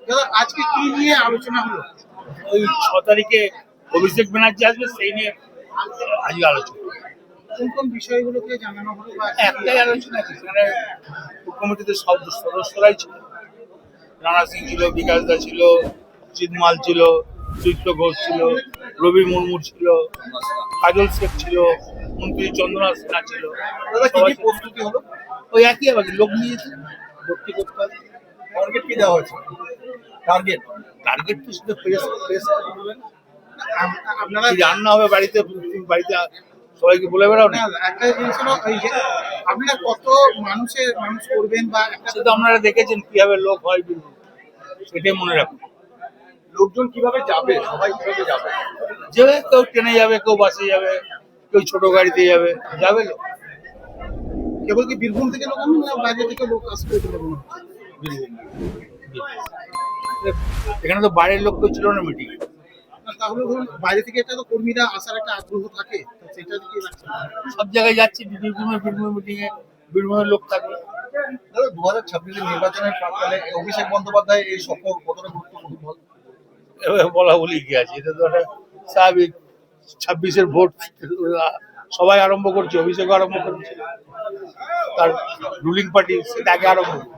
দাদা আজকে কি নিয়ে আলোচনা হলো? ওই 6 তারিখে অভিষেক ব্যানার্জি আসবে, সেই নিয়ে আজকে আলোচনা। কোন কোন বিষয়গুলোকে জানানো হলো বা একটাই আলোচনা আছে, সেখানে কমিটিতে সব সদস্যরাই ছিল। রানা সিং ছিল, বিকাশ দা ছিল, জিতমাল ছিল, চৈত্র ঘোষ ছিল, রবি মুর্মু ছিল, কাজল শেখ ছিল, মন্ত্রী চন্দ্রনাথ সিনহা ছিল। দাদা কি সবাই কি প্রস্তুতি হলো? ওই একই আবার লোক নিয়েছে, ভর্তি করতে হবে। টার্গেট কি দেওয়া হয়েছে? টার্গেট টার্গেট তো শুধু প্রেস করবেন, আপনারা কি রান্না হবে বাড়িতে, বাড়িতে সবাইকে বলে বেড়াও না। না, একটা জিনিস হলো এই যে আপনারা কত মানুষ করবেন বা একটা সেটা আপনারা দেখেছেন কিভাবে লোক হয় বীরভূম, সেটাই মনে রাখুন। লোকজন কিভাবে যাবে, সবাই কিভাবে যাবে? যে কেউ ট্রেনে যাবে, কেউ বাসে যাবে, কেউ ছোট গাড়িতে যাবে, যাবে লোক। কেবল কি বীরভূম থেকে লোক আনবেন না বাইরে থেকে লোক আসবে বলে মনে হচ্ছে? বীরভূম, এখানে তো বাইরের লোক কেউ ছিল না মিটিং। না, তাহলে ধরুন বাইরে থেকে একটা তো কর্মীরা আসার একটা আগ্রহ থাকে, তো সেটা কি রাখছেন? সব জায়গায় যাচ্ছি, বীরভূমের মিটিং এ বীরভূমের লোক থাকবে। দাদা 2026 নির্বাচনের প্রাক্কালে অভিষেক বন্দ্যোপাধ্যায় এই সফর কতটা গুরুত্বপূর্ণ বল? এবার বলা বলি কি আছে, এটা তো একটা স্বাভাবিক। 26-এর ভোট সবাই আরম্ভ করছে, অভিষেক আরম্ভ করছে, তার রুলিং পার্টি সেটা আগে আরম্ভ করছে।